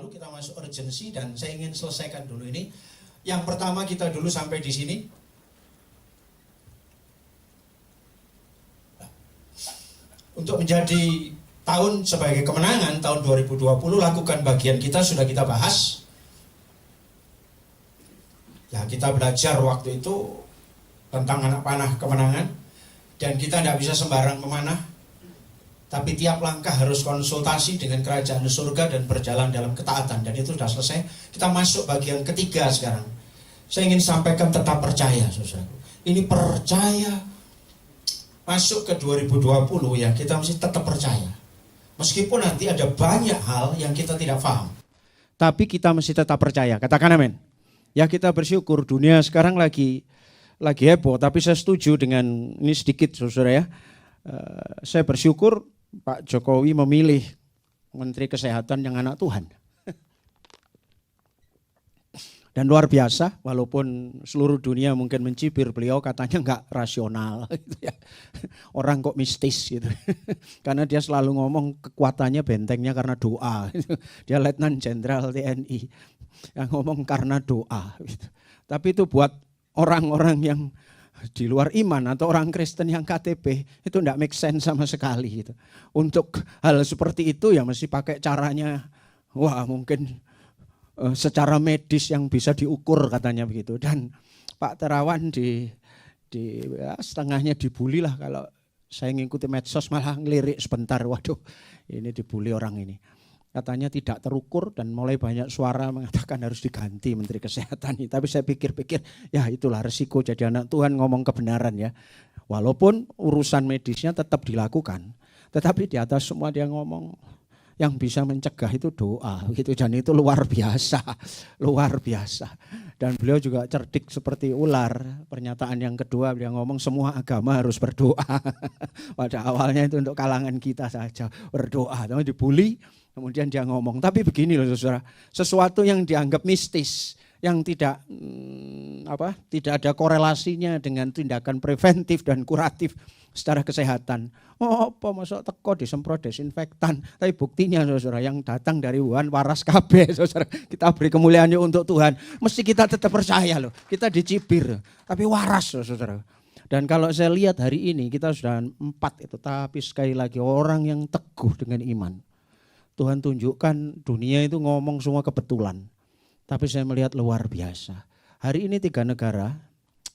lalu kita masuk urgency dan saya ingin selesaikan dulu ini. Yang pertama kita dulu sampai di sini. Untuk menjadi tahun sebagai kemenangan tahun 2020, lakukan bagian kita sudah kita bahas. Ya, kita belajar waktu itu tentang anak panah kemenangan dan kita tidak bisa sembarang memanah. Tapi tiap langkah harus konsultasi dengan kerajaan surga dan berjalan dalam ketaatan. Dan itu sudah selesai. Kita masuk bagian ketiga sekarang. Saya ingin sampaikan tetap percaya, saudaraku. Ini percaya. Masuk ke 2020 ya, kita mesti tetap percaya. Meskipun nanti ada banyak hal yang kita tidak paham. Tapi kita mesti tetap percaya. Katakan amin. Ya, kita bersyukur dunia sekarang lagi heboh. Tapi saya setuju dengan ini sedikit, saudara ya. Saya bersyukur Pak Jokowi memilih Menteri Kesehatan yang anak Tuhan. Dan luar biasa, walaupun seluruh dunia mungkin mencibir beliau katanya enggak rasional. Gitu ya. Orang kok mistis gitu. Karena dia selalu ngomong kekuatannya bentengnya karena doa. Gitu. Dia Letnan Jenderal TNI yang ngomong karena doa. Gitu. Tapi itu buat orang-orang yang di luar iman atau orang Kristen yang KTP itu enggak make sense sama sekali. Gitu. Untuk hal seperti itu ya mesti pakai caranya, wah mungkin secara medis yang bisa diukur katanya begitu. Dan Pak Terawan ya, setengahnya dibully lah kalau saya ngikuti medsos, malah ngelirik sebentar, waduh ini dibully orang ini. Katanya tidak terukur dan mulai banyak suara mengatakan harus diganti Menteri Kesehatan ini. Tapi saya pikir-pikir ya itulah resiko jadi anak Tuhan ngomong kebenaran ya. Walaupun urusan medisnya tetap dilakukan, tetapi di atas semua dia ngomong yang bisa mencegah itu doa gitu, dan itu luar biasa. Dan beliau juga cerdik seperti ular. Pernyataan yang kedua beliau ngomong semua agama harus berdoa. Pada awalnya itu untuk kalangan kita saja berdoa, tapi dibully, kemudian dia ngomong. Tapi begini loh saudara, sesuatu yang dianggap mistis, yang tidak ada korelasinya dengan tindakan preventif dan kuratif secara kesehatan. Oh, apa masuk teko disemprot desinfektan. Tapi buktinya saudara yang datang dari Wuhan waras kabeh saudara. Kita beri kemuliaan untuk Tuhan. Mesti kita tetap percaya loh. Kita dicibir tapi waras saudara. Dan kalau saya lihat hari ini kita sudah 4 itu, tapi sekali lagi orang yang teguh dengan iman. Tuhan tunjukkan dunia itu ngomong semua kebetulan. Tapi saya melihat luar biasa. Hari ini 3 negara,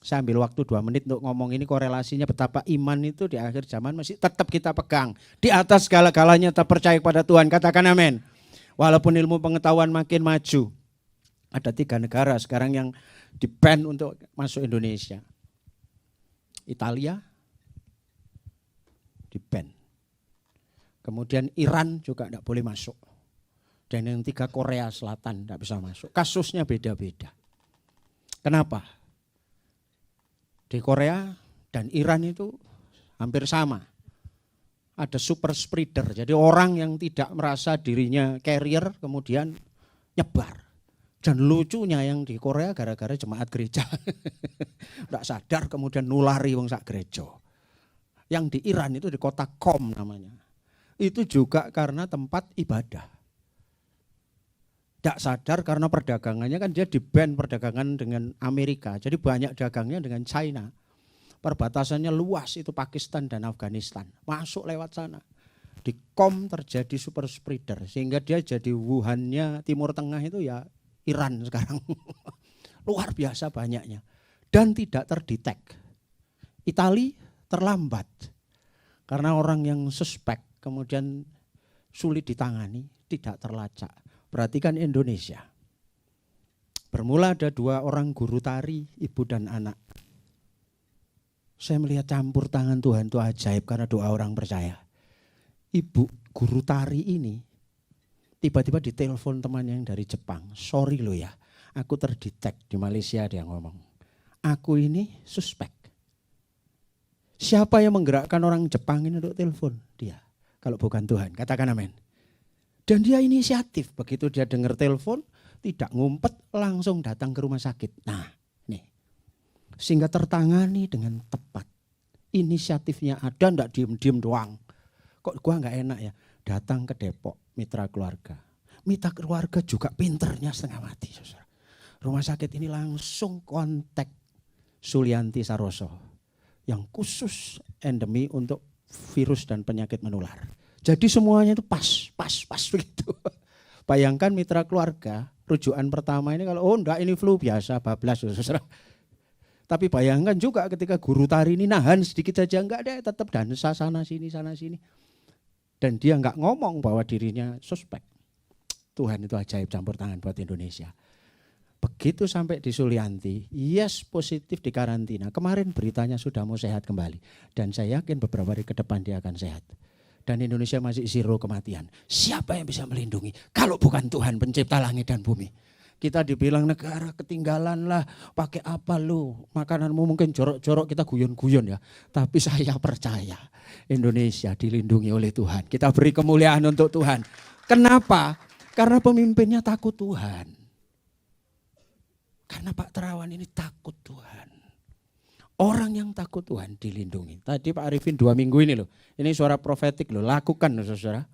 saya ambil waktu 2 menit untuk ngomong ini korelasinya betapa iman itu di akhir zaman masih tetap kita pegang. Di atas segala-galanya tetap percaya kepada Tuhan, katakan amin. Walaupun ilmu pengetahuan makin maju, ada 3 negara sekarang yang di-ban untuk masuk Indonesia. Italia, di-ban. Kemudian Iran juga tidak boleh masuk. Dan yang 3 Korea Selatan tidak bisa masuk. Kasusnya beda-beda. Kenapa? Di Korea dan Iran itu hampir sama. Ada super spreader. Jadi orang yang tidak merasa dirinya carrier kemudian nyebar. Dan lucunya yang di Korea gara-gara jemaat gereja. Tidak sadar kemudian nulari wong sak gereja. Yang di Iran itu di kota Qom namanya. Itu juga karena tempat ibadah. Tidak sadar karena perdagangannya kan dia di-ban perdagangan dengan Amerika. Jadi banyak dagangnya dengan China. Perbatasannya luas itu Pakistan dan Afghanistan. Masuk lewat sana. Di Qom terjadi super spreader. Sehingga dia jadi Wuhannya Timur Tengah itu ya Iran sekarang. Luar biasa banyaknya. Dan tidak terdetek. Italia terlambat. Karena orang yang suspek kemudian sulit ditangani, tidak terlacak. Perhatikan Indonesia. Bermula ada 2 orang guru tari, ibu dan anak. Saya melihat campur tangan Tuhan itu ajaib karena doa orang percaya. Ibu guru tari ini tiba-tiba ditelepon teman yang dari Jepang. Sorry lo ya, aku terdetek di Malaysia, dia ngomong. Aku ini suspek. Siapa yang menggerakkan orang Jepang ini untuk telepon? Dia. Kalau bukan Tuhan, katakan amin. Dan dia inisiatif, begitu dia dengar telepon, tidak ngumpet, langsung datang ke rumah sakit. Nah, nih, sehingga tertangani dengan tepat. Inisiatifnya ada, enggak diem-diem doang. Kok gua enggak enak ya, datang ke Depok, Mitra Keluarga. Mitra keluarga juga pinternya setengah mati. Saudara. Rumah sakit ini langsung kontak Sulianti Saroso yang khusus endemi untuk virus dan penyakit menular. Jadi semuanya itu pas begitu. Bayangkan mitra keluarga, rujukan pertama ini kalau enggak ini flu biasa, bablas saudara. Tapi bayangkan juga ketika guru tari ini nahan sedikit saja, enggak ada, tetap dansa sana sini. Dan dia enggak ngomong bahwa dirinya suspek. Tuhan itu ajaib campur tangan buat Indonesia. Begitu sampai di Sulianti, yes positif di karantina. Kemarin beritanya sudah mau sehat kembali. Dan saya yakin beberapa hari ke depan dia akan sehat. Dan Indonesia masih zero kematian. Siapa yang bisa melindungi kalau bukan Tuhan pencipta langit dan bumi? Kita dibilang negara ketinggalan lah, pakai apa lu? Makananmu mungkin jorok-jorok, kita guyon-guyon ya. Tapi saya percaya Indonesia dilindungi oleh Tuhan. Kita beri kemuliaan untuk Tuhan. Kenapa? Karena pemimpinnya takut Tuhan. Karena Pak Terawan ini takut Tuhan. Orang yang takut Tuhan dilindungi. Tadi Pak Arifin 2 minggu ini loh. Ini suara profetik loh. Lakukan loh saudara.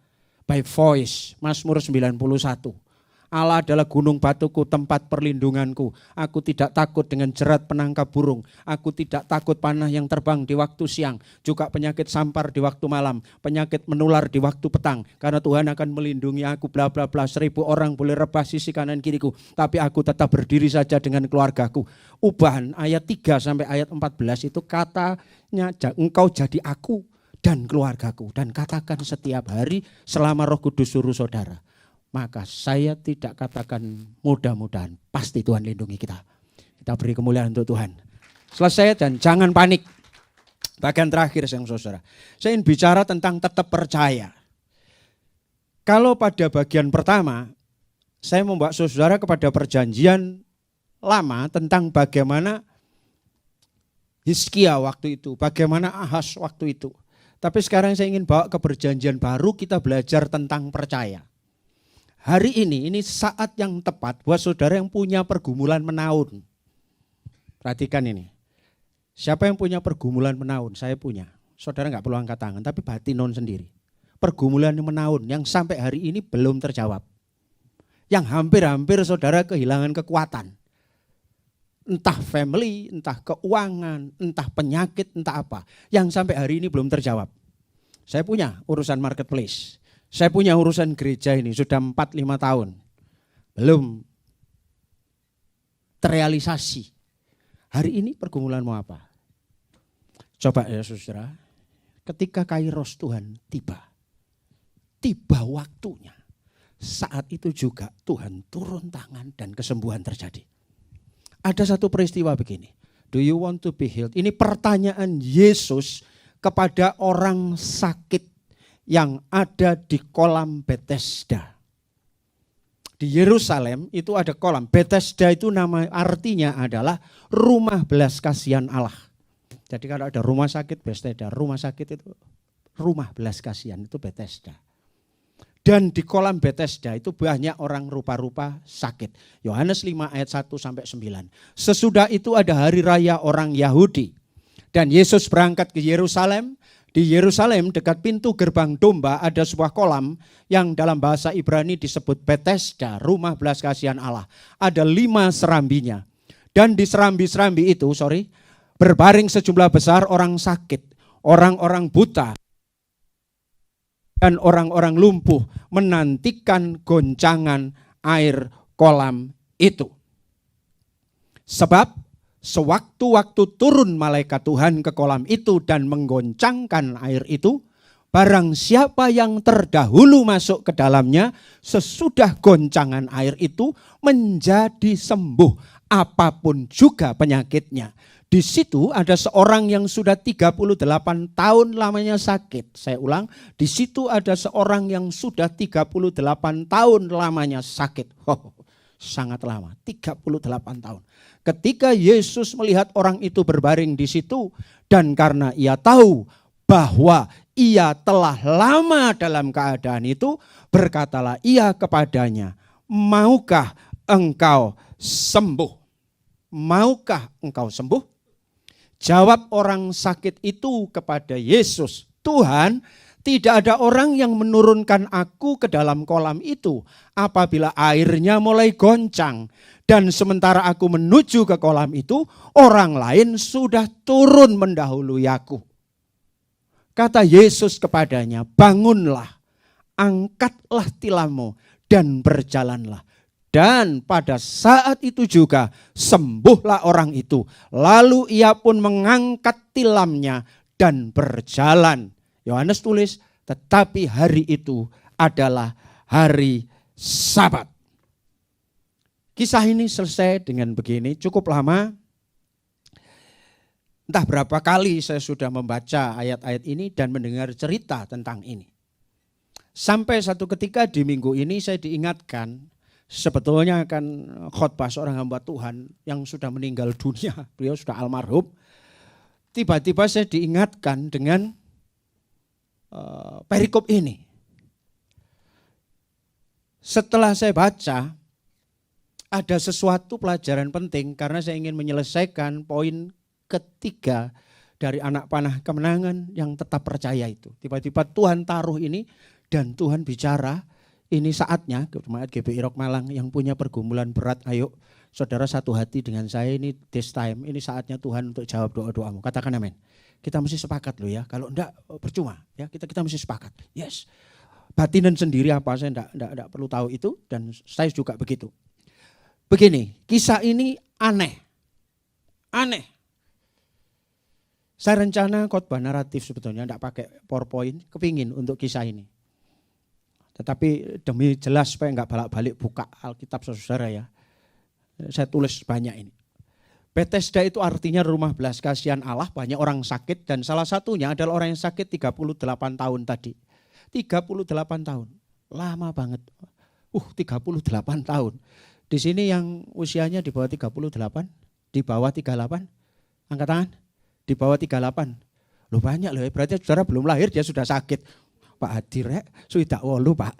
By voice. Mazmur 91. Allah adalah gunung batuku, tempat perlindunganku. Aku tidak takut dengan jerat penangkap burung. Aku tidak takut panah yang terbang di waktu siang. Juga penyakit sampar di waktu malam. Penyakit menular di waktu petang. Karena Tuhan akan melindungi aku bla bla bla. 1000 orang boleh rebah sisi kanan kiriku. Tapi aku tetap berdiri saja dengan keluargaku. Ubahan ayat 3 sampai ayat 14 itu katanya engkau jadi aku dan keluargaku. Dan katakan setiap hari selama Roh Kudus suruh saudara. Maka saya tidak katakan mudah-mudahan, pasti Tuhan lindungi kita. Kita beri kemuliaan untuk Tuhan. Selesai dan jangan panik. Bagian terakhir yang saudara. Saya ingin bicara tentang tetap percaya. Kalau pada bagian pertama, saya membawa saudara kepada perjanjian lama tentang bagaimana Hizkia waktu itu, bagaimana Ahaz waktu itu. Tapi sekarang saya ingin bawa ke perjanjian baru, kita belajar tentang percaya. Hari ini saat yang tepat buat saudara yang punya pergumulan menaun. Perhatikan ini. Siapa yang punya pergumulan menaun? Saya punya. Saudara nggak perlu angkat tangan, tapi batinon sendiri. Pergumulan menaun yang sampai hari ini belum terjawab. Yang hampir-hampir saudara kehilangan kekuatan. Entah family, entah keuangan, entah penyakit, entah apa. Yang sampai hari ini belum terjawab. Saya punya urusan marketplace. Saya punya urusan gereja ini sudah 4-5 tahun. Belum terrealisasi. Hari ini pergumulan mau apa? Coba ya saudara, ketika kairos Tuhan tiba waktunya. Saat itu juga Tuhan turun tangan dan kesembuhan terjadi. Ada satu peristiwa begini. Do you want to be healed? Ini pertanyaan Yesus kepada orang sakit yang ada di kolam Bethesda. Di Yerusalem itu ada kolam. Bethesda itu artinya adalah rumah belas kasihan Allah. Jadi kalau ada rumah sakit Bethesda, rumah sakit itu rumah belas kasihan itu Bethesda. Dan di kolam Bethesda itu banyak orang rupa-rupa sakit. Yohanes 5 ayat 1 sampai 9. Sesudah itu ada hari raya orang Yahudi. Dan Yesus berangkat ke Yerusalem. Di Yerusalem dekat pintu gerbang domba ada sebuah kolam yang dalam bahasa Ibrani disebut Bethesda, rumah belas kasihan Allah. Ada 5 serambinya. Dan di serambi-serambi itu, berbaring sejumlah besar orang sakit, orang-orang buta, dan orang-orang lumpuh menantikan goncangan air kolam itu. Sebab sewaktu-waktu turun malaikat Tuhan ke kolam itu dan menggoncangkan air itu, barang siapa yang terdahulu masuk ke dalamnya, sesudah goncangan air itu menjadi sembuh, apapun juga penyakitnya. Di situ ada seorang yang sudah 38 tahun lamanya sakit. Saya ulang, di situ ada seorang yang sudah 38 tahun lamanya sakit. Sangat lama, 38 tahun. Ketika Yesus melihat orang itu berbaring di situ dan karena ia tahu bahwa ia telah lama dalam keadaan itu, berkatalah ia kepadanya, maukah engkau sembuh? Maukah engkau sembuh? Jawab orang sakit itu kepada Yesus, Tuhan, Tidak ada orang yang menurunkan aku ke dalam kolam itu apabila airnya mulai goncang. Dan sementara aku menuju ke kolam itu, orang lain sudah turun mendahului aku. Kata Yesus kepadanya, bangunlah, angkatlah tilammu dan berjalanlah. Dan pada saat itu juga sembuhlah orang itu. Lalu ia pun mengangkat tilamnya dan berjalan. Yohanes tulis, tetapi hari itu adalah hari Sabat. Kisah ini selesai dengan begini, cukup lama. Entah berapa kali saya sudah membaca ayat-ayat ini dan mendengar cerita tentang ini. Sampai satu ketika di minggu ini saya diingatkan, sebetulnya akan khotbah seorang hamba Tuhan yang sudah meninggal dunia, beliau sudah almarhum. Tiba-tiba saya diingatkan dengan perikop ini. Setelah saya baca, ada sesuatu pelajaran penting karena saya ingin menyelesaikan poin ketiga dari anak panah kemenangan yang tetap percaya itu. Tiba-tiba Tuhan taruh ini dan Tuhan bicara, ini saatnya, Jemaat GBI Rock Malang yang punya pergumulan berat, ayo saudara satu hati dengan saya, ini this time, ini saatnya Tuhan untuk jawab doa-doamu. Katakan amin. Kita mesti sepakat loh ya, kalau enggak percuma ya, kita mesti sepakat. Yes. Batinan sendiri apa saya enggak perlu tahu itu dan saya juga begitu. Begini, kisah ini aneh. Aneh. Saya rencana khotbah naratif sebetulnya enggak pakai PowerPoint, kepingin untuk kisah ini. Tetapi demi jelas supaya enggak balik-balik buka Alkitab saudara ya. Saya tulis banyak ini. Bethesda itu artinya rumah belas kasihan Allah, banyak orang sakit dan salah satunya adalah orang yang sakit 38 tahun tadi. 38 tahun, lama banget. 38 tahun. Di sini yang usianya di bawah 38, di bawah 38, angkat tangan. Di bawah 38. Loh banyak loh, berarti saudara belum lahir dia sudah sakit. Pak Hadir sudah wolu Pak.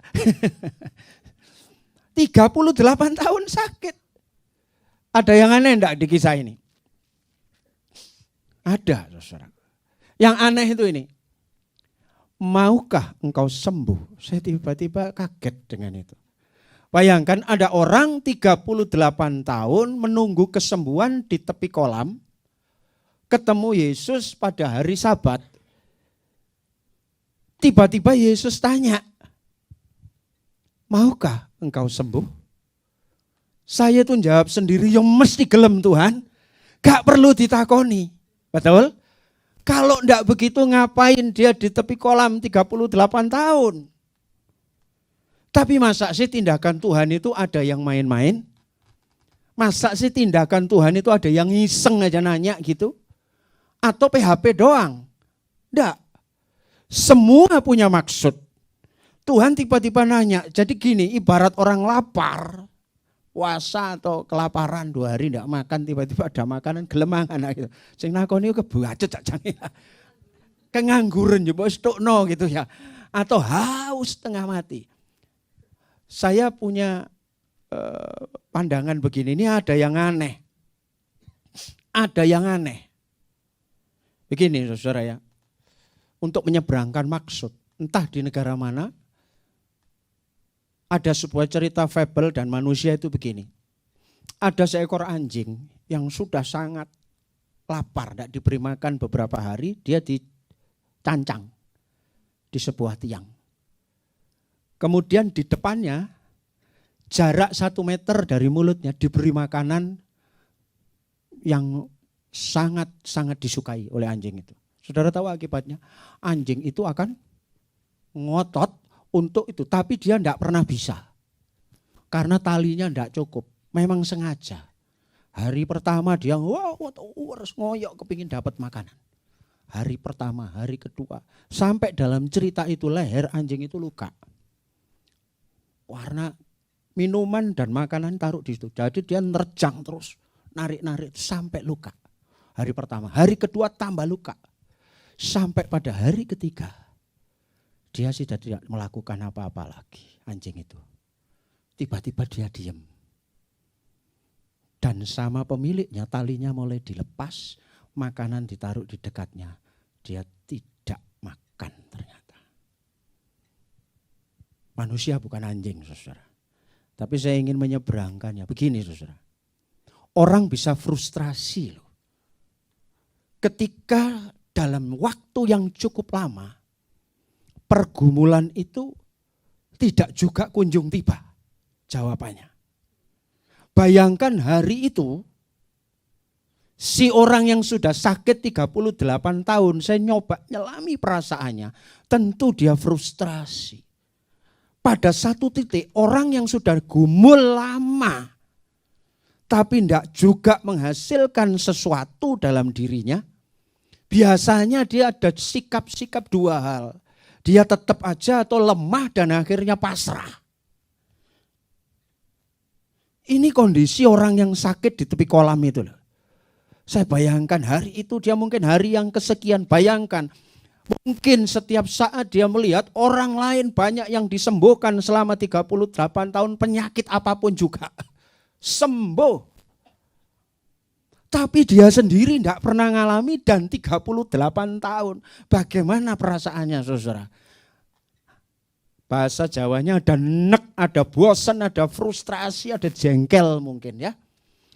38 tahun sakit. Ada yang aneh enggak di kisah ini? Ada, saudara. Yang aneh itu ini. Maukah engkau sembuh? Saya tiba-tiba kaget dengan itu. Bayangkan ada orang 38 tahun menunggu kesembuhan di tepi kolam. Ketemu Yesus pada hari Sabat. Tiba-tiba Yesus tanya, maukah engkau sembuh? Saya tuh jawab sendiri, yang mesti gelem Tuhan. Gak perlu ditakoni. Betul? Kalau enggak begitu ngapain dia di tepi kolam 38 tahun? Tapi masa sih tindakan Tuhan itu ada yang main-main? Masa sih tindakan Tuhan itu ada yang iseng aja nanya gitu? Atau PHP doang? Enggak. Semua punya maksud. Tuhan tiba-tiba nanya, jadi gini, ibarat orang lapar. Puasa atau kelaparan 2 hari tidak makan, tiba-tiba ada makanan gelemangan gitu. Sing nakoni kebacut cacane. Kengangguran ya bos tukno gitu ya. Atau haus tengah mati. Saya punya pandangan begini, ini ada yang aneh. Ada yang aneh. Begini saudara ya. Untuk menyeberangkan maksud, entah di negara mana, ada sebuah cerita fabel dan manusia itu begini. Ada seekor anjing yang sudah sangat lapar, tidak diberi makan beberapa hari, dia dicancang di sebuah tiang. Kemudian di depannya, jarak 1 meter dari mulutnya diberi makanan yang sangat-sangat disukai oleh anjing itu. Saudara tahu akibatnya? Anjing itu akan ngotot untuk itu, tapi dia tidak pernah bisa. Karena talinya tidak cukup, memang sengaja. Hari pertama dia harus ngoyok kepingin dapat makanan. Hari pertama, hari kedua, sampai dalam cerita itu leher anjing itu luka. Karena minuman dan makanan taruh di situ, jadi dia nerjang terus, narik-narik sampai luka. Hari pertama, hari kedua tambah luka. Sampai pada hari ketiga, dia sudah tidak melakukan apa-apa lagi, anjing itu. Tiba-tiba dia diam. Dan sama pemiliknya talinya mulai dilepas, makanan ditaruh di dekatnya. Dia tidak makan ternyata. Manusia bukan anjing, saudara. Tapi saya ingin menyeberangkannya. Begini, saudara. Orang bisa frustrasi loh. Ketika dalam waktu yang cukup lama, pergumulan itu tidak juga kunjung tiba. Jawabannya. Bayangkan hari itu, si orang yang sudah sakit 38 tahun, saya nyoba nyelami perasaannya, tentu dia frustrasi. Pada satu titik orang yang sudah gumul lama, tapi tidak juga menghasilkan sesuatu dalam dirinya, biasanya dia ada sikap-sikap dua hal. Dia tetap aja atau lemah dan akhirnya pasrah. Ini kondisi orang yang sakit di tepi kolam itu loh. Saya bayangkan hari itu dia mungkin hari yang kesekian, bayangkan. Mungkin setiap saat dia melihat orang lain banyak yang disembuhkan selama 38 tahun penyakit apapun juga. Sembuh. Tapi dia sendiri tidak pernah ngalami dan 38 tahun. Bagaimana perasaannya saudara? Bahasa Jawanya ada nek, ada bosan, ada frustrasi, ada jengkel mungkin ya.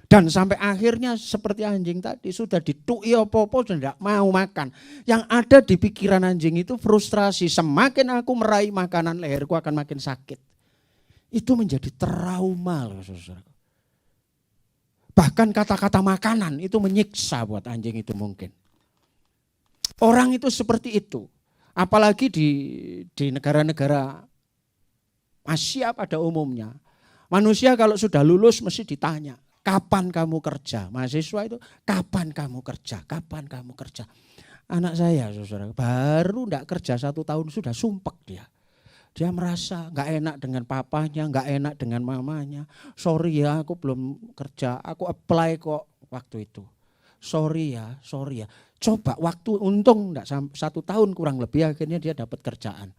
Dan sampai akhirnya seperti anjing tadi sudah ditui apa-apa sudah tidak mau makan. Yang ada di pikiran anjing itu frustrasi. Semakin aku meraih makanan leherku akan makin sakit. Itu menjadi trauma loh saudara. Bahkan kata-kata makanan itu menyiksa buat anjing itu mungkin. Orang itu seperti itu. Apalagi di negara-negara Asia pada umumnya. Manusia kalau sudah lulus mesti ditanya, kapan kamu kerja? Mahasiswa itu, kapan kamu kerja? Kapan kamu kerja? Anak saya saudara, baru enggak kerja 1 tahun sudah sumpek dia. Dia merasa enggak enak dengan papanya, enggak enak dengan mamanya. Sorry ya aku belum kerja, aku apply kok waktu itu. Sorry ya. Coba waktu untung enggak 1 tahun kurang lebih akhirnya dia dapat kerjaan.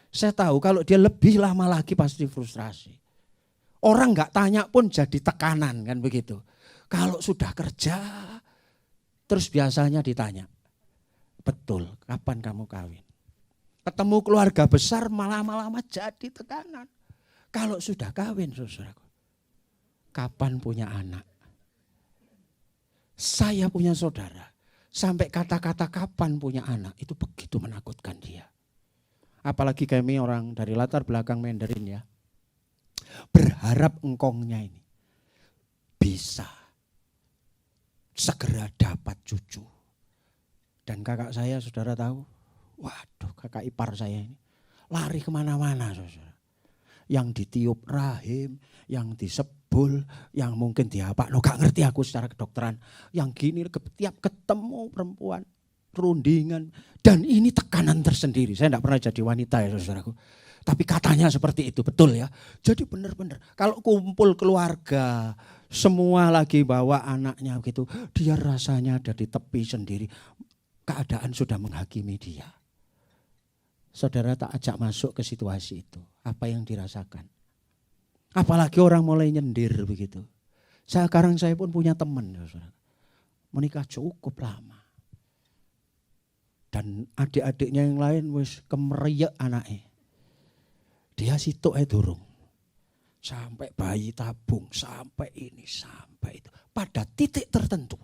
Saya tahu kalau dia lebih lama lagi pasti frustrasi. Orang enggak tanya pun jadi tekanan kan begitu. Kalau sudah kerja terus biasanya ditanya, betul kapan kamu kawin? Ketemu keluarga besar malah jadi tekanan. Kalau sudah kawin saudaraku, kapan punya anak? Saya punya saudara, sampai kata-kata kapan punya anak itu begitu menakutkan dia. Apalagi kami orang dari latar belakang Mandarin ya. Berharap engkongnya ini bisa segera dapat cucu. Dan kakak saya saudara tahu, waduh kakak ipar saya ini lari kemana-mana saudara. Yang ditiup rahim, yang disebul, yang mungkin diapa, gak ngerti aku secara kedokteran. Yang gini tiap ketemu perempuan, rundingan. Dan ini tekanan tersendiri, saya tidak pernah jadi wanita ya saudaraku. Tapi katanya seperti itu, betul ya. Jadi benar-benar kalau kumpul keluarga, semua lagi bawa anaknya begitu, dia rasanya ada di tepi sendiri. Keadaan sudah menghakimi dia. Saudara tak ajak masuk ke situasi itu. Apa yang dirasakan? Apalagi orang mulai nyendir begitu. Sekarang saya pun punya teman. Saudara. Menikah cukup lama. Dan adik-adiknya yang lain wis kemeriyek anaknya. Dia situk durung. Sampai bayi tabung, sampai ini, sampai itu. Pada titik tertentu.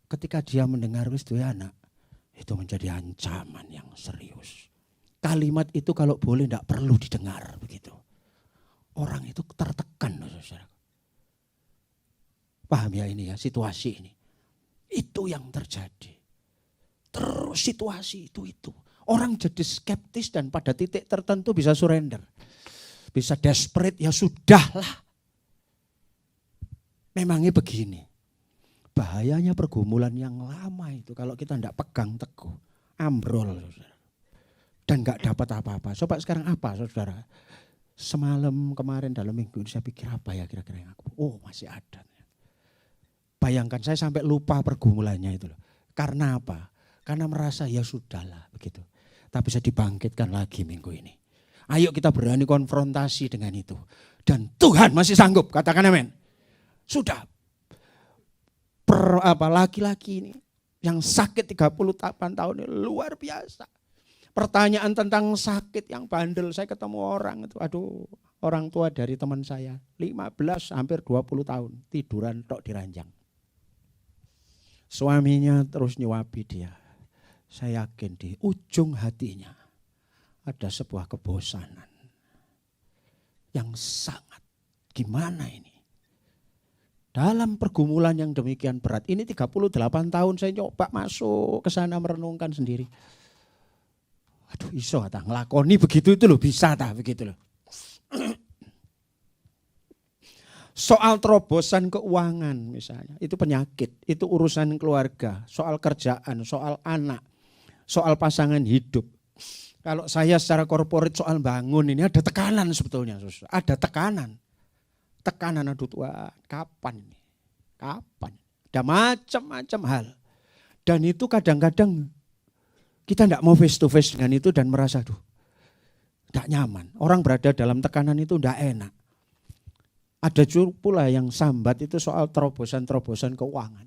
Ketika dia mendengar wis duwe anak. Itu menjadi ancaman yang serius. Kalimat itu kalau boleh tidak perlu didengar begitu. Orang itu tertekan. Saudara. Paham ya ini ya situasi ini. Itu yang terjadi. Terus situasi itu. Orang jadi skeptis dan pada titik tertentu bisa surrender. Bisa desperate ya sudahlah. Memangnya begini. Bahayanya pergumulan yang lama itu kalau kita tidak pegang teguh. Ambrol saudara. Dan gak dapat apa-apa. Coba sekarang apa saudara? Semalam kemarin dalam minggu ini saya pikir apa ya kira-kira yang aku. Oh masih ada. Bayangkan saya sampai lupa pergumulannya itu loh. Karena apa? Karena merasa ya sudahlah begitu. Tapi saya dibangkitkan lagi minggu ini. Ayo kita berani konfrontasi dengan itu. Dan Tuhan masih sanggup, katakan amin. Sudah. Laki-laki ini yang sakit 38 tahun ini luar biasa. Pertanyaan tentang sakit yang bandel, saya ketemu orang itu, aduh, orang tua dari teman saya, 15 hampir 20 tahun, tiduran tok di ranjang. Suaminya terus nyuapi dia. Saya yakin di ujung hatinya ada sebuah kebosanan yang sangat, gimana ini? Dalam pergumulan yang demikian berat, ini 38 tahun saya coba masuk ke sana merenungkan sendiri. Aduh iso tak ngelakoni begitu itu loh, bisa tak begitu loh. Soal terobosan keuangan misalnya, itu penyakit, itu urusan keluarga, soal kerjaan, soal anak, soal pasangan hidup. Kalau saya secara korporat soal bangun ini ada tekanan sebetulnya, ada tekanan. Tekanan, aduh Tuhan, kapan ini? Kapan? Ada macam-macam hal. Dan itu kadang-kadang kita tidak mau face to face dengan itu dan merasa, aduh, tidak nyaman. Orang berada dalam tekanan itu tidak enak. Ada juga pula yang sambat itu soal terobosan-terobosan keuangan.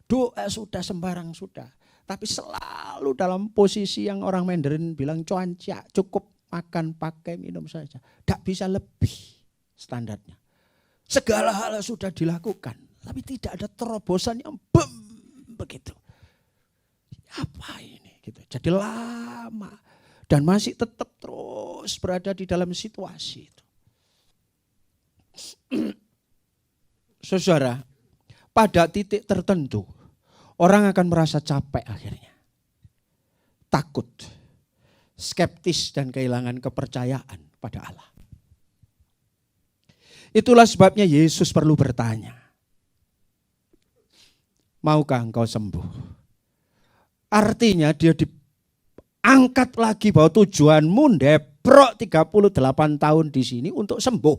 Doa sudah sembarang sudah. Tapi selalu dalam posisi yang orang Mandarin bilang cuaca, cukup makan, pakai, minum saja. Tidak bisa lebih standarnya. Segala hal sudah dilakukan, tapi tidak ada terobosan yang begitu. Apa ini? Gitu. Jadi lama dan masih tetap terus berada di dalam situasi itu. Saudara, pada titik tertentu orang akan merasa capek akhirnya, takut, skeptis dan kehilangan kepercayaan pada Allah. Itulah sebabnya Yesus perlu bertanya, maukah engkau sembuh? Artinya dia diangkat lagi bahwa tujuanmu ndebrok 38 tahun di sini untuk sembuh.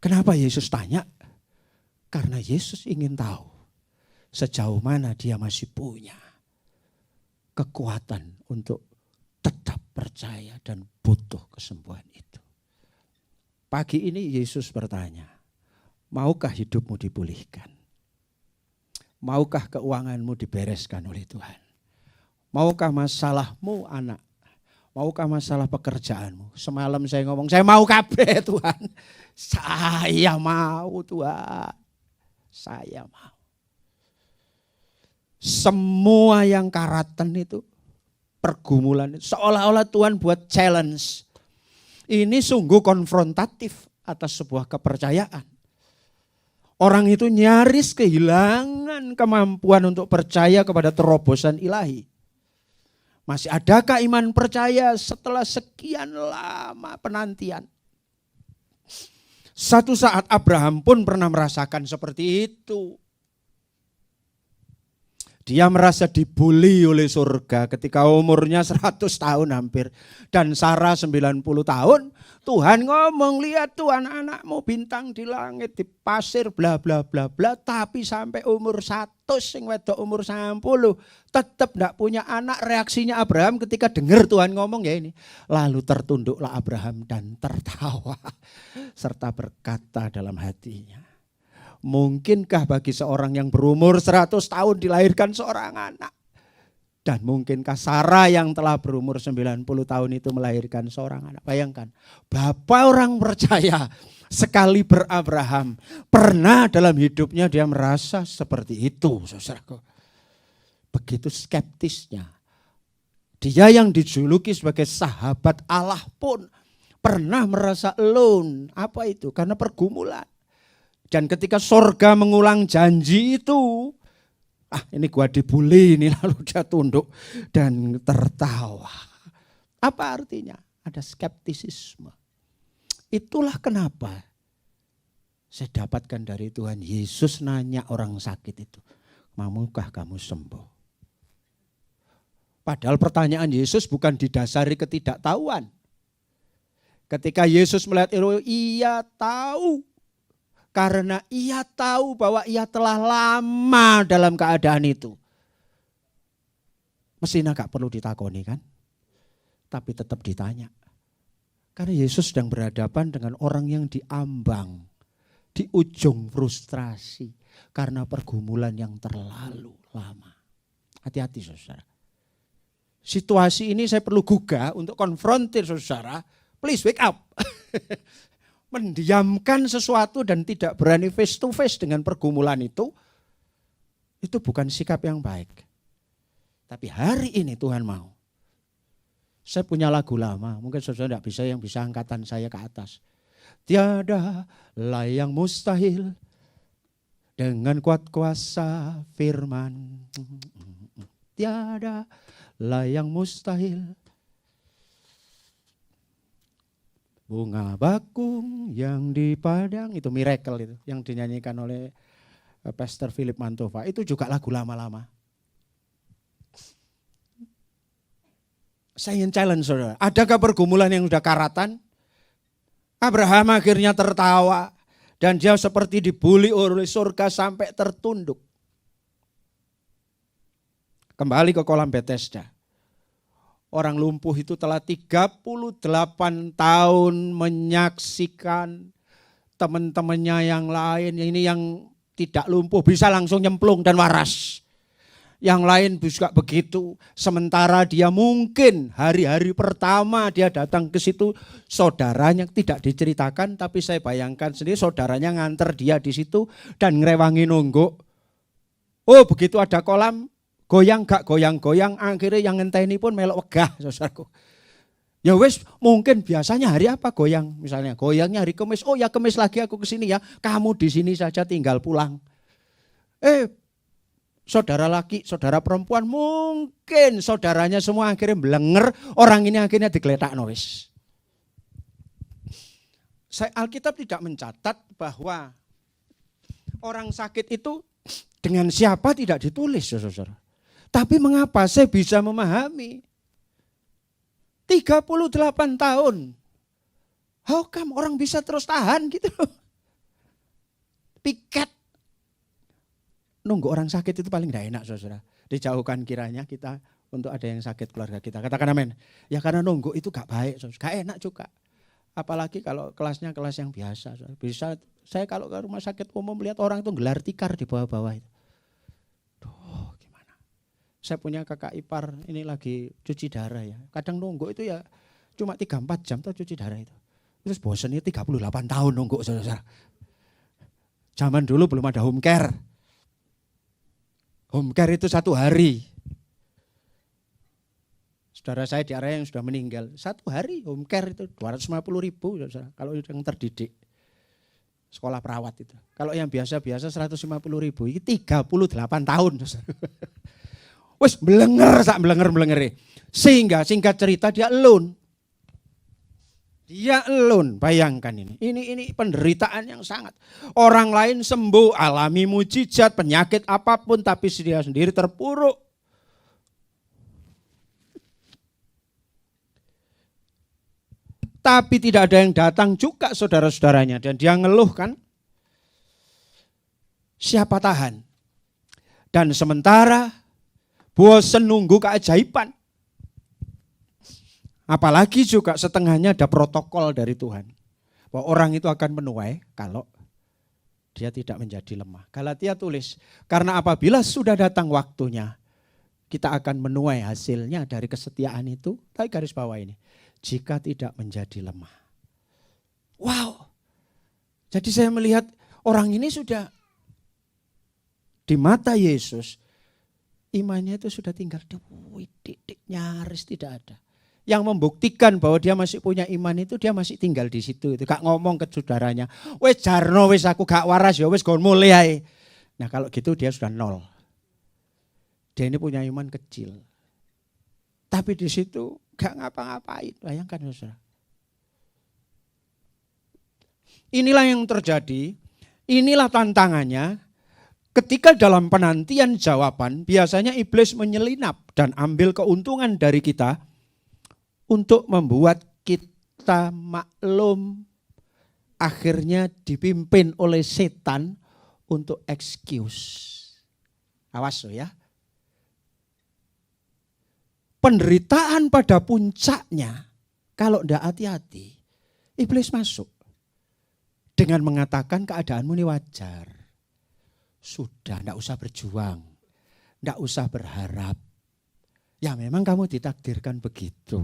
Kenapa Yesus tanya? Karena Yesus ingin tahu sejauh mana dia masih punya kekuatan untuk tetap percaya dan butuh kesembuhan itu. Pagi ini Yesus bertanya, maukah hidupmu dipulihkan? Maukah keuanganmu dibereskan oleh Tuhan? Maukah masalahmu anak? Maukah masalah pekerjaanmu? Semalam saya ngomong, saya mau kabeh Tuhan. Saya mau Tuhan. Saya mau. Semua yang karatan itu, pergumulan itu, seolah-olah Tuhan buat challenge. Ini sungguh konfrontatif atas sebuah kepercayaan. Orang itu nyaris kehilangan kemampuan untuk percaya kepada terobosan ilahi. Masih adakah iman percaya setelah sekian lama penantian? Satu saat Abraham pun pernah merasakan seperti itu. Dia merasa dibuli oleh surga ketika umurnya 100 tahun hampir. Dan Sarah 90 tahun. Tuhan ngomong, lihat tuh anak-anakmu bintang di langit, di pasir, bla bla bla bla. Tapi sampai umur 100, sing wedok umur 90, tetap tidak punya anak. Reaksinya Abraham ketika dengar Tuhan ngomong ya ini. Lalu tertunduklah Abraham dan tertawa. Serta berkata dalam hatinya, mungkinkah bagi seorang yang berumur 100 tahun dilahirkan seorang anak? Dan mungkinkah Sarah yang telah berumur 90 tahun itu melahirkan seorang anak? Bayangkan, bapak orang percaya sekali berabraham, pernah dalam hidupnya dia merasa seperti itu, saudaraku. Begitu skeptisnya. Dia yang dijuluki sebagai sahabat Allah pun pernah merasa alone. Apa itu? Karena pergumulan. Dan ketika sorga mengulang janji itu, ini gua dibully ini, lalu dia tunduk dan tertawa. Apa artinya? Ada skeptisisme. Itulah kenapa saya dapatkan dari Tuhan Yesus nanya orang sakit itu, maukah kamu sembuh? Padahal pertanyaan Yesus bukan didasari ketidaktahuan. Ketika Yesus melihat itu, ia tahu. Karena ia tahu bahwa ia telah lama dalam keadaan itu. Mestinya gak perlu ditakoni kan? Tapi tetap ditanya. Karena Yesus sedang berhadapan dengan orang yang diambang. Di ujung frustrasi. Karena pergumulan yang terlalu lama. Hati-hati saudara. Situasi ini saya perlu gugah untuk konfrontir saudara. Please wake up. Mendiamkan sesuatu dan tidak berani face to face dengan pergumulan itu bukan sikap yang baik. Tapi hari ini Tuhan mau. Saya punya lagu lama, mungkin saudara tidak bisa, yang bisa angkatan saya ke atas. Tiada lah yang mustahil dengan kuat kuasa firman. Tiada lah yang mustahil. Bunga bakung yang di padang, itu Miracle itu, yang dinyanyikan oleh Pastor Philip Mantova. Itu juga lagu lama-lama. Saya ingin challenge saudara, adakah pergumulan yang sudah karatan? Abraham akhirnya tertawa dan dia seperti dibuli oleh surga sampai tertunduk. Kembali ke kolam Bethesda. Orang lumpuh itu telah 38 tahun menyaksikan teman-temannya yang lain. Ini yang tidak lumpuh bisa langsung nyemplung dan waras. Yang lain juga begitu. Sementara dia mungkin hari-hari pertama dia datang ke situ, saudaranya tidak diceritakan, tapi saya bayangkan sendiri saudaranya nganter dia di situ dan ngerewangi nunggu. Oh begitu ada kolam, goyang gak goyang-goyang, akhirnya yang ngenteni pun melok wegah saudaraku. Ya wes mungkin biasanya hari apa goyang, misalnya goyangnya hari Kamis, oh ya Kamis lagi aku kesini ya, kamu di sini saja tinggal pulang. Saudara laki, saudara perempuan, mungkin saudaranya semua akhirnya belenger, orang ini akhirnya digeletak wis. Alkitab tidak mencatat bahwa orang sakit itu dengan siapa tidak ditulis, saudara. Tapi mengapa saya bisa memahami? 38 tahun. How come orang bisa terus tahan gitu? Piket. Nunggu orang sakit itu paling tidak enak saudara. Dijauhkan kiranya kita untuk ada yang sakit keluarga kita. Katakan amin. Ya karena nunggu itu gak baik, gak enak juga. Apalagi kalau kelasnya kelas yang biasa. Bisa saya kalau ke rumah sakit umum lihat orang itu gelar tikar di bawah-bawah itu. Duh gimana. Saya punya kakak ipar ini lagi cuci darah ya. Kadang nunggu itu ya cuma 3-4 jam tuh cuci darah itu. Terus bosannya 38 tahun nunggu saudara. Zaman dulu belum ada home care. Home care itu 1 hari. Saudara saya di area yang sudah meninggal. 1 hari home care itu 250.000 kalau yang terdidik. Sekolah perawat itu. Kalau yang biasa-biasa 150.000. Ini 38 tahun. Wes belenger sak belenger. Sehingga singkat cerita dia alone. Dia alone, bayangkan ini. Ini penderitaan yang sangat. Orang lain sembuh, alami mujizat, penyakit apapun, tapi dia sendiri terpuruk. Tapi tidak ada yang datang juga saudara-saudaranya. Dan dia ngeluh kan. Siapa tahan? Dan sementara bosan nunggu keajaiban. Apalagi juga setengahnya ada protokol dari Tuhan. Bahwa orang itu akan menuai kalau dia tidak menjadi lemah. Galatia tulis, karena apabila sudah datang waktunya, kita akan menuai hasilnya dari kesetiaan itu. Tapi garis bawah ini, jika tidak menjadi lemah. Wow. Jadi saya melihat orang ini sudah di mata Yesus, imannya itu sudah tinggal titik nyaris tidak ada. Yang membuktikan bahwa dia masih punya iman itu dia masih tinggal di situ. Itu gak ngomong ke saudaranya, wes jarno wes aku gak waras ya wes gon mulai. Nah kalau gitu dia sudah 0. Dia ini punya iman kecil. Tapi di situ gak ngapa-ngapain. Bayangkan saudara. Inilah yang terjadi. Inilah tantangannya. Ketika dalam penantian jawaban biasanya iblis menyelinap dan ambil keuntungan dari kita. Untuk membuat kita maklum, akhirnya dipimpin oleh setan untuk excuse. Awas loh ya. Penderitaan pada puncaknya, kalau tidak hati-hati, iblis masuk. Dengan mengatakan keadaanmu ini wajar. Sudah, tidak usah berjuang. Enggak usah berharap. Ya memang kamu ditakdirkan begitu.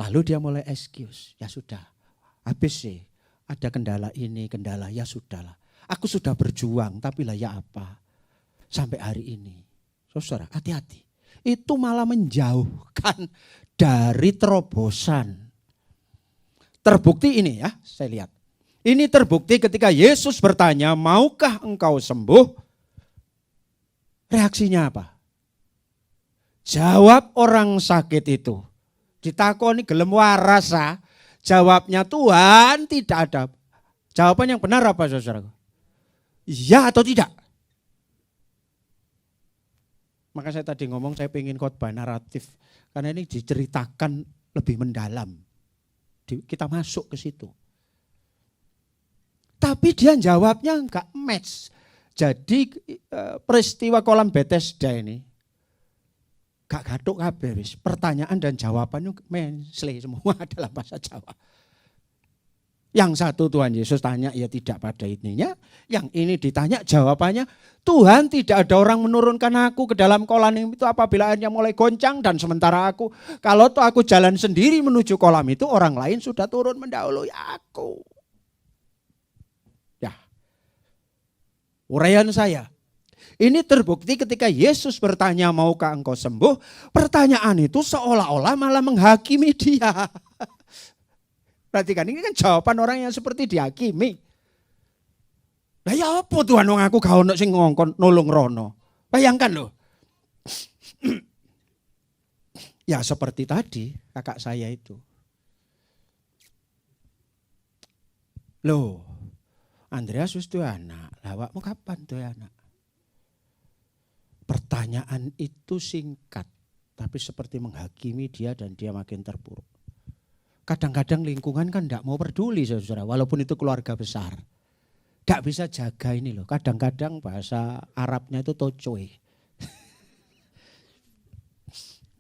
Lalu dia mulai excuse. Ya sudah, habis sih. Ada kendala ini, kendala, ya sudahlah. Aku sudah berjuang, tapi lah ya apa. Sampai hari ini. Saudara, hati-hati. Itu malah menjauhkan dari terobosan. Terbukti ini ya, saya lihat. Ini terbukti ketika Yesus bertanya, maukah engkau sembuh? Reaksinya apa? Jawab orang sakit itu. Ditakoni gelem waras. Jawabnya Tuhan tidak ada. Jawaban yang benar apa saudara? Iya atau tidak? Maka saya tadi ngomong saya pengen khotbah naratif. Karena ini diceritakan lebih mendalam. Kita masuk ke situ. Tapi dia jawabnya enggak match. Jadi peristiwa kolam Bethesda ini gak gathuk kabeh wis. Pertanyaan dan jawabannya mensle semua dalam bahasa Jawa. Yang satu Tuhan Yesus tanya ya tidak pada ininya. Yang ini ditanya jawabannya Tuhan tidak ada orang menurunkan aku ke dalam kolam itu apabila airnya mulai goncang. Dan sementara kalau aku jalan sendiri menuju kolam itu orang lain sudah turun mendahului aku. Ya, uraian saya. Ini terbukti ketika Yesus bertanya maukah engkau sembuh. Pertanyaan itu seolah-olah malah menghakimi dia. Perhatikan ini kan jawaban orang yang seperti dihakimi. Lah ya apa Tuhan wong aku gak ono sing ngongkon nulung rono. Bayangkan loh. Ya seperti tadi kakak saya itu. Loh, Andreas wis duwe anak. Lah awakmu kapan duwe anak? Pertanyaan itu singkat, tapi seperti menghakimi dia dan dia makin terpuruk. Kadang-kadang lingkungan kan tidak mau peduli saudara, walaupun itu keluarga besar. Tidak bisa jaga ini loh, kadang-kadang bahasa Arabnya itu tocoy.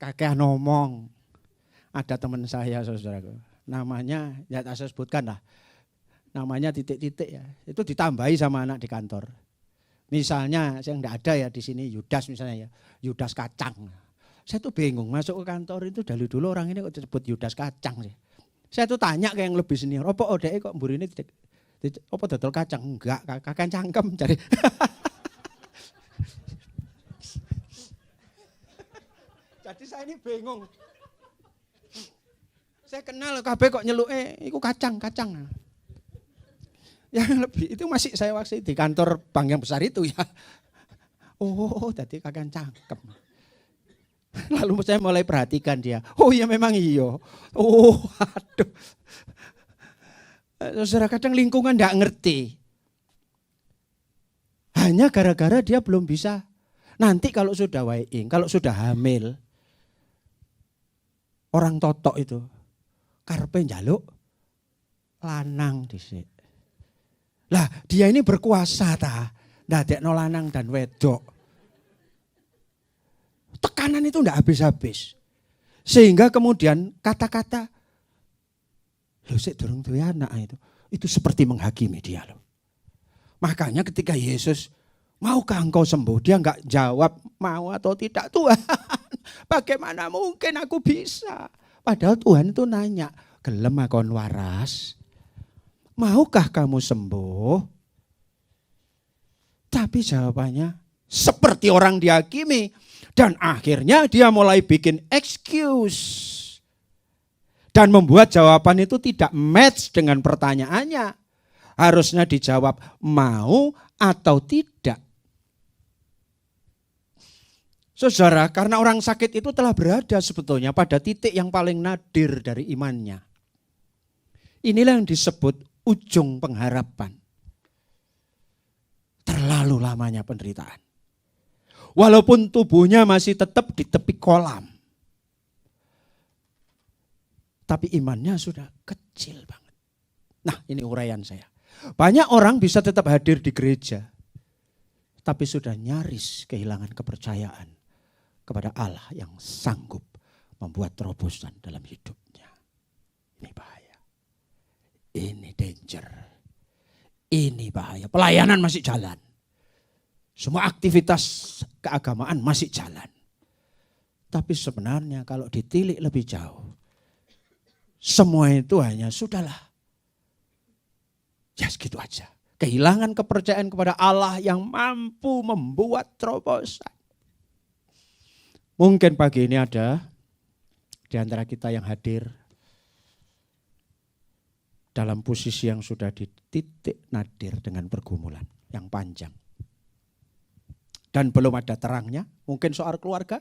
Kakek ngomong, ada teman saya saudara, namanya, ya tak saya sebutkan lah, namanya titik-titik ya, itu ditambahi sama anak di kantor. Misalnya yang tidak ada ya di sini Yudas misalnya ya, Yudas kacang. Saya tuh bingung masuk ke kantor itu dari dulu orang ini kok disebut Yudas kacang sih. Saya tuh tanya ke yang lebih senior, apa odeke kok mburine apa dodol kacang? Enggak, kakek cangkem cari. Jadi saya ini bingung. Saya kenal kabeh kok nyeluke iku kacang. Yang lebih itu masih saya waktu di kantor bank yang besar itu ya. Oh, tadi kakek cangkem. Lalu saya mulai perhatikan dia. Oh iya memang iya. Oh aduh. Saudara kadang lingkungan tidak ngerti. Hanya gara-gara dia belum bisa. Nanti kalau sudah waing, kalau sudah hamil. Orang totok itu. Karepe njaluk lanang dhisik. Lah dia ini berkuasa ta. Ndadekno lanang dan wedok. Tekanan itu enggak habis-habis. Sehingga kemudian kata-kata lho sik durung duwe anak itu seperti menghakimi dia loh. Makanya ketika Yesus, maukah engkau sembuh? Dia enggak jawab mau atau tidak Tuhan. Bagaimana mungkin aku bisa? Padahal Tuhan itu nanya, gelem akon waras? Maukah kamu sembuh? Tapi jawabannya seperti orang dihakimi. Dan akhirnya dia mulai bikin excuse. Dan membuat jawaban itu tidak match dengan pertanyaannya. Harusnya dijawab mau atau tidak. Saudara, karena orang sakit itu telah berada sebetulnya pada titik yang paling nadir dari imannya. Inilah yang disebut ujung pengharapan. Terlalu lamanya penderitaan. Walaupun tubuhnya masih tetap di tepi kolam. Tapi imannya sudah kecil banget. Nah ini uraian saya. Banyak orang bisa tetap hadir di gereja. Tapi sudah nyaris kehilangan kepercayaan kepada Allah yang sanggup membuat terobosan dalam hidupnya. Ini bahaya. Ini danger. Ini bahaya. Pelayanan masih jalan. Semua aktivitas keagamaan masih jalan. Tapi sebenarnya kalau ditilik lebih jauh, semua itu hanya sudahlah. Ya segitu aja. Kehilangan kepercayaan kepada Allah yang mampu membuat terobosan. Mungkin pagi ini ada di antara kita yang hadir dalam posisi yang sudah di titik nadir dengan pergumulan yang panjang. Dan belum ada terangnya, mungkin soal keluarga.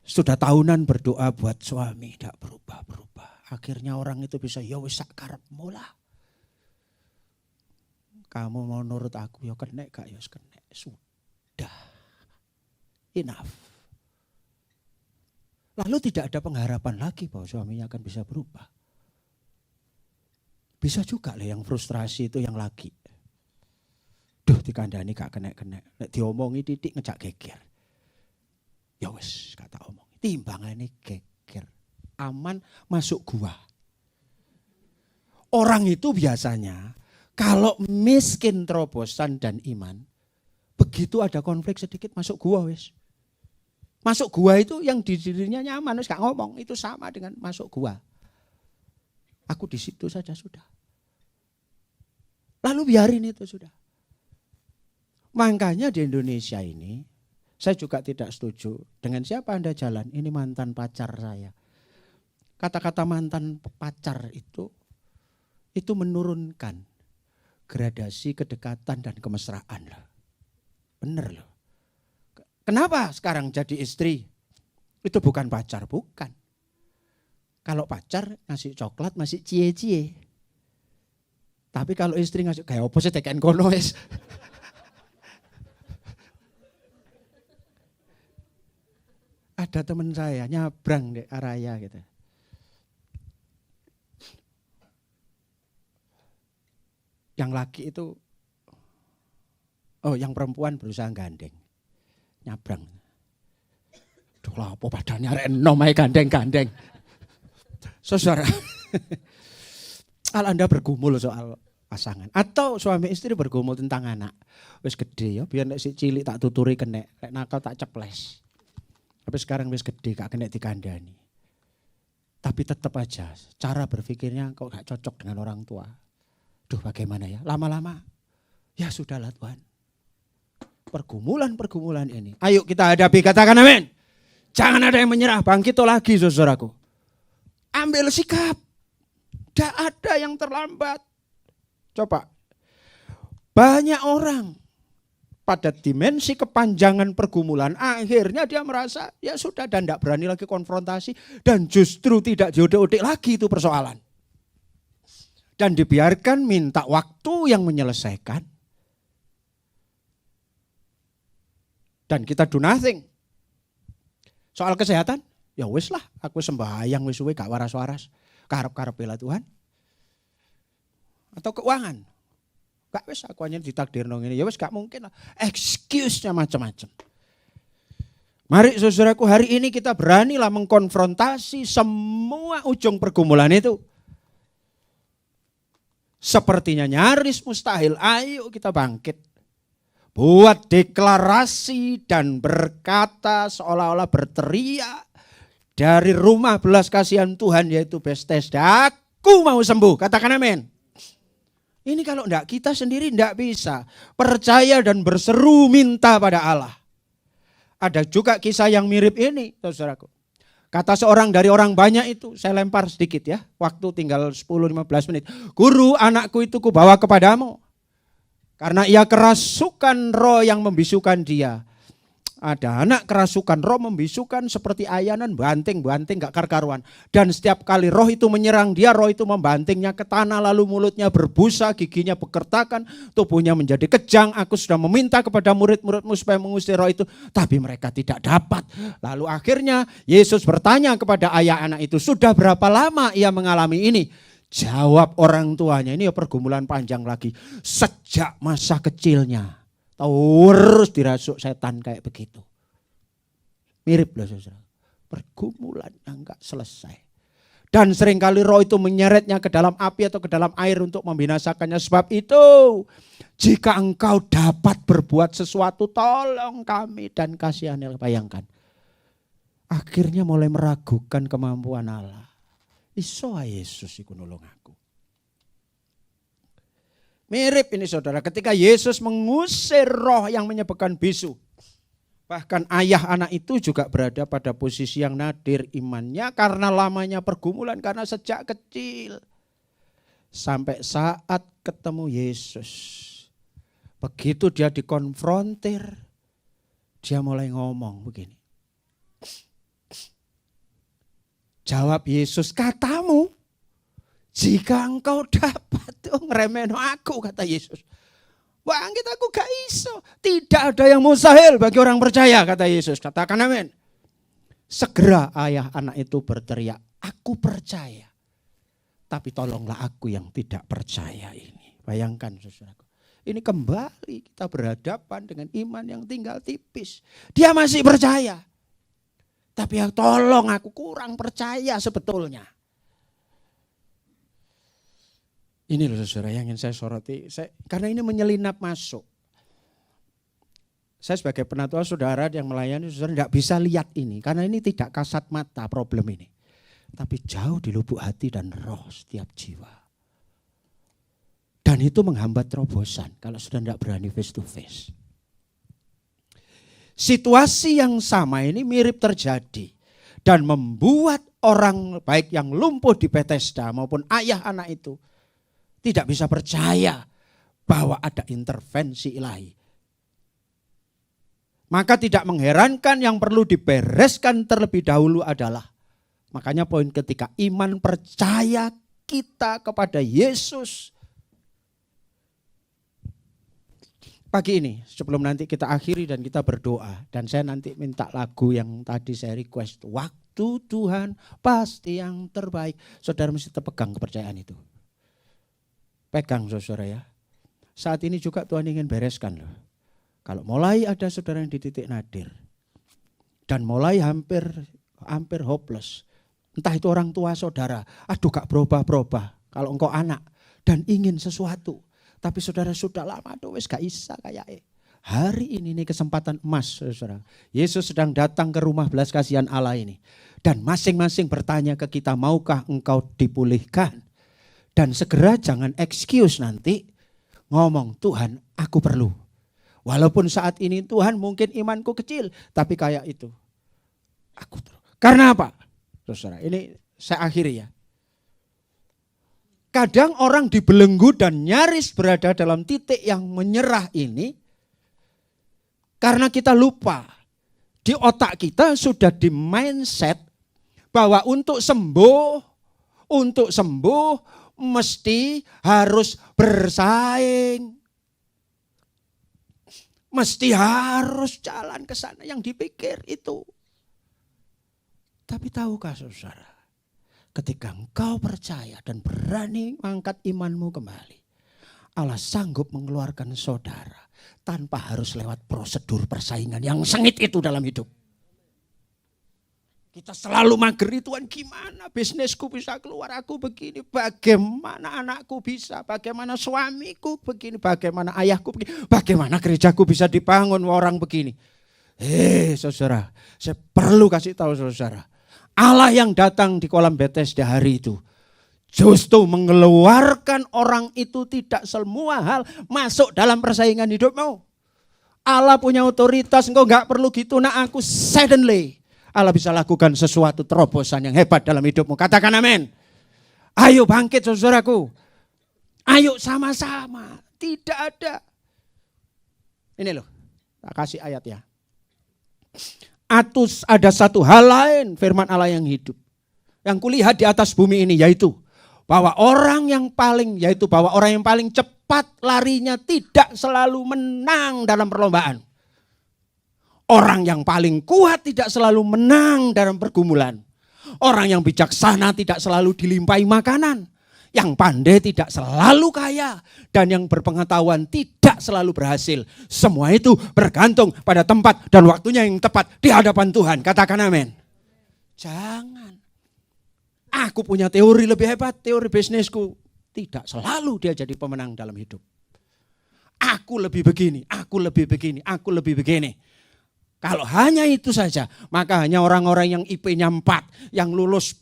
Sudah tahunan berdoa buat suami, tidak berubah-berubah. Akhirnya orang itu bisa, ya wis sak karepmu lah. Kamu mau nurut aku, ya kena gak, ya kena. Sudah. Enough. Lalu tidak ada pengharapan lagi bahwa suaminya akan bisa berubah. Bisa juga lah yang frustrasi itu yang lagi. Duh dikandani gak kena-kena. Nek diomongi titik ngejak geger. Ya wis kata omong. Timbangane geger. Aman masuk gua. Orang itu biasanya kalau miskin terobosan dan iman, begitu ada konflik sedikit masuk gua wis. Masuk gua itu yang di dirinya nyaman, wis gak ngomong, itu sama dengan masuk gua. Aku di situ saja sudah. Lalu biarin itu sudah. Makanya di Indonesia ini, saya juga tidak setuju dengan siapa Anda jalan, ini mantan pacar saya. Kata-kata mantan pacar itu menurunkan gradasi kedekatan dan kemesraan loh. Bener loh. Kenapa sekarang jadi istri? Itu bukan pacar, bukan. Kalau pacar ngasih coklat masih cie-cie. Tapi kalau istri ngasih kayak apa sih teken kono wis. Ada teman saya nyabrang di Araya gitu. Yang laki itu, yang perempuan berusaha gandeng. Nyabrang. Duh lah apa padahal arek enom ae gandeng-gandeng. Saudara, Anda bergumul soal pasangan. Atau suami istri bergumul tentang anak. Wis gede ya, biar nek si cilik tak tuturi kenek. Nek nakal tak ceples. Tapi sekarang wis gede gak kena dikandani. Tapi tetap aja cara berpikirnya kok gak cocok dengan orang tua. Duh bagaimana ya, lama-lama ya sudahlah Tuhan. Pergumulan-pergumulan ini. Ayo kita hadapi, katakan amin. Jangan ada yang menyerah, bangkit lagi saudaraku. Ambil sikap. Tidak ada yang terlambat. Coba. Banyak orang pada dimensi kepanjangan pergumulan, akhirnya dia merasa ya sudah dan tidak berani lagi konfrontasi dan justru tidak diudik-udik lagi itu persoalan. Dan dibiarkan minta waktu yang menyelesaikan. Dan kita do nothing. Soal kesehatan, ya wis lah, aku sembahyang wis suwe gak waras-waras. Karep-karep bela Tuhan. Atau keuangan. Gak wis aku hanya ditakdirno ngene, ya wis gak mungkin lah. Excuse-nya macam-macam. Mari saudaraku, hari ini kita beranilah mengkonfrontasi semua ujung pergumulan itu. Sepertinya nyaris mustahil, ayo kita bangkit. Buat deklarasi dan berkata seolah-olah berteriak dari rumah belas kasihan Tuhan yaitu Bethesda, aku mau sembuh, katakan amin. Ini kalau enggak kita sendiri enggak bisa percaya dan berseru minta pada Allah. Ada juga kisah yang mirip ini saudaraku. Kata seorang dari orang banyak itu, saya lempar sedikit ya, waktu tinggal 10-15 menit. Guru, anakku itu kubawa kepadamu. Karena ia kerasukan roh yang membisukan dia. Ada anak kerasukan roh membisukan seperti ayanan, banting-banting gak karu-karuan. Dan setiap kali roh itu menyerang dia, roh itu membantingnya ke tanah, lalu mulutnya berbusa, giginya bekertakan, tubuhnya menjadi kejang. Aku sudah meminta kepada murid-muridmu supaya mengusir roh itu, tapi mereka tidak dapat. Lalu akhirnya Yesus bertanya kepada ayah anak itu, sudah berapa lama ia mengalami ini? Jawab orang tuanya, ini ya pergumulan panjang lagi. Sejak masa kecilnya. Terus dirasuk setan kayak begitu. Mirip loh saudara. Pergumulan yang gak selesai. Dan seringkali roh itu menyeretnya ke dalam api atau ke dalam air untuk membinasakannya. Sebab itu, jika engkau dapat berbuat sesuatu, tolong kami dan kasihanilah. Bayangkan, akhirnya mulai meragukan kemampuan Allah. Iso Yesus iku nolong aku. Mirip ini saudara, ketika Yesus mengusir roh yang menyebabkan bisu. Bahkan ayah anak itu juga berada pada posisi yang nadir imannya karena lamanya pergumulan, karena sejak kecil. Sampai saat ketemu Yesus. Begitu dia dikonfrontir, dia mulai ngomong begini. Jawab Yesus, katamu, jika engkau dapat ngeremeno aku, kata Yesus. Bangkit aku gak iso. Tidak ada yang mustahil bagi orang percaya, kata Yesus. Katakan amin. Segera ayah anak itu berteriak, aku percaya. Tapi tolonglah aku yang tidak percaya ini. Bayangkan saudaraku. Ini kembali kita berhadapan dengan iman yang tinggal tipis. Dia masih percaya. Tapi ya tolong aku kurang percaya sebetulnya. Ini loh saudara yang ingin saya soroti, karena ini menyelinap masuk. Saya sebagai penatua saudara yang melayani, saudara tidak bisa lihat ini, karena ini tidak kasat mata problem ini. Tapi jauh di lubuk hati dan roh setiap jiwa. Dan itu menghambat terobosan kalau sudah tidak berani face to face. Situasi yang sama ini mirip terjadi. Dan membuat orang baik yang lumpuh di Bethesda maupun ayah anak itu tidak bisa percaya bahwa ada intervensi ilahi. Maka tidak mengherankan yang perlu dibereskan terlebih dahulu adalah, makanya poin ketiga, iman percaya kita kepada Yesus. Pagi ini sebelum nanti kita akhiri dan kita berdoa, dan saya nanti minta lagu yang tadi saya request, waktu Tuhan pasti yang terbaik. Saudara mesti terpegang kepercayaan itu. Pegang saudara ya. Saat ini juga Tuhan ingin bereskan loh. Kalau mulai ada saudara yang di titik nadir. Dan mulai hampir hopeless. Entah itu orang tua saudara. Aduh gak berubah-berubah. Kalau engkau anak dan ingin sesuatu. Tapi saudara sudah lama aduh wis gak bisa kayak hari ini kesempatan emas saudara. Yesus sedang datang ke rumah belas kasihan Allah ini. Dan masing-masing bertanya ke kita, maukah engkau dipulihkan? Dan segera jangan excuse nanti ngomong, Tuhan aku perlu. Walaupun saat ini Tuhan mungkin imanku kecil, tapi kayak itu. Aku perlu. Karena apa? Saudara, ini saya akhiri ya. Kadang orang dibelenggu dan nyaris berada dalam titik yang menyerah ini. Karena kita lupa. Di otak kita sudah di mindset bahwa untuk sembuh mesti harus bersaing. Mesti harus jalan ke sana yang dipikir itu. Tapi tahukah saudara, ketika engkau percaya dan berani mengangkat imanmu kembali, Allah sanggup mengeluarkan saudara tanpa harus lewat prosedur persaingan yang sengit itu dalam hidup. Kita selalu mageri, Tuhan gimana bisnisku bisa keluar, aku begini, bagaimana anakku bisa, bagaimana suamiku begini, bagaimana ayahku begini, bagaimana gerejaku bisa dibangun orang begini. Saudara, saya perlu kasih tahu saudara, Allah yang datang di kolam Bethesda hari itu justru mengeluarkan orang itu tidak semua hal masuk dalam persaingan hidupmu. Allah punya otoritas, engkau gak perlu gitu, nah aku suddenly. Allah bisa lakukan sesuatu terobosan yang hebat dalam hidupmu. Katakan amin. Ayo bangkit saudaraku. Ayo sama-sama. Tidak ada. Ini loh. Tak kasih ayat ya. Atus ada satu hal lain firman Allah yang hidup. Yang kulihat di atas bumi ini yaitu. Bahwa orang yang paling cepat larinya tidak selalu menang dalam perlombaan. Orang yang paling kuat tidak selalu menang dalam pergumulan. Orang yang bijaksana tidak selalu dilimpahi makanan. Yang pandai tidak selalu kaya. Dan yang berpengetahuan tidak selalu berhasil. Semua itu bergantung pada tempat dan waktunya yang tepat di hadapan Tuhan. Katakan amin. Jangan. Aku punya teori lebih hebat, teori bisnisku. Tidak selalu dia jadi pemenang dalam hidup. Aku lebih begini, aku lebih begini, aku lebih begini. Kalau hanya itu saja, maka hanya orang-orang yang IP-nya 4, yang lulus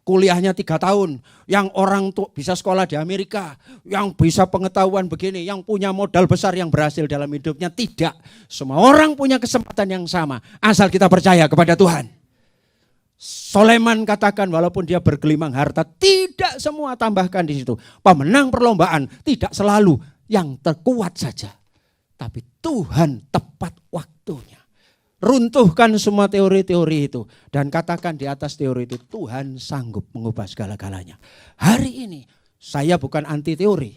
kuliahnya 3 tahun, yang orang tuh bisa sekolah di Amerika, yang bisa pengetahuan begini, yang punya modal besar yang berhasil dalam hidupnya. Tidak, semua orang punya kesempatan yang sama, asal kita percaya kepada Tuhan. Soleman katakan walaupun dia bergelimang harta, tidak semua tambahkan di situ. Pemenang perlombaan tidak selalu yang terkuat saja, tapi Tuhan tepat waktunya. Runtuhkan semua teori-teori itu dan katakan di atas teori itu, Tuhan sanggup mengubah segala-galanya. Hari ini saya bukan anti teori,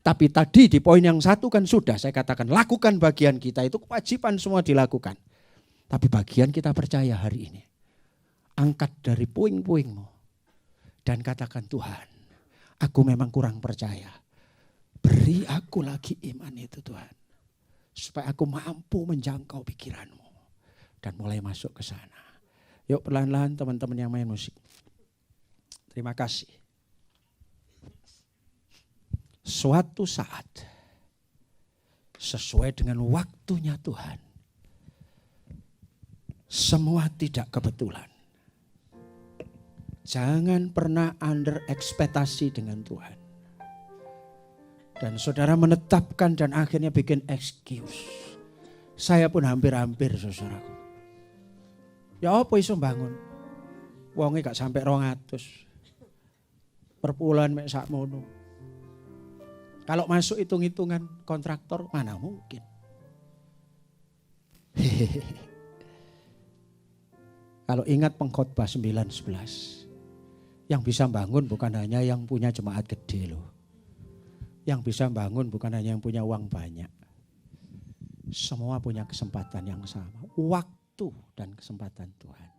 tapi tadi di poin yang 1 kan sudah saya katakan, lakukan bagian kita, itu kewajiban semua dilakukan. Tapi bagian kita percaya hari ini. Angkat dari puing-puingmu dan katakan, Tuhan, aku memang kurang percaya. Beri aku lagi iman itu Tuhan, supaya aku mampu menjangkau pikiranmu dan mulai masuk ke sana. Yuk perlahan-lahan teman-teman yang main musik. Terima kasih. Suatu saat, sesuai dengan waktunya Tuhan, semua tidak kebetulan. Jangan pernah under ekspektasi dengan Tuhan. Dan saudara menetapkan dan akhirnya bikin excuse. Saya pun hampir-hampir saudaraku. Ya apa iso bangun? Wonge gak sampai 200. Per bulan mek sakmono. Kalau masuk hitung-hitungan kontraktor mana mungkin. Kalau ingat pengkhotbah 9:11. Yang bisa bangun bukan hanya yang punya jemaat gede loh. Yang bisa bangun bukan hanya yang punya uang banyak. Semua punya kesempatan yang sama. Waktu dan kesempatan Tuhan.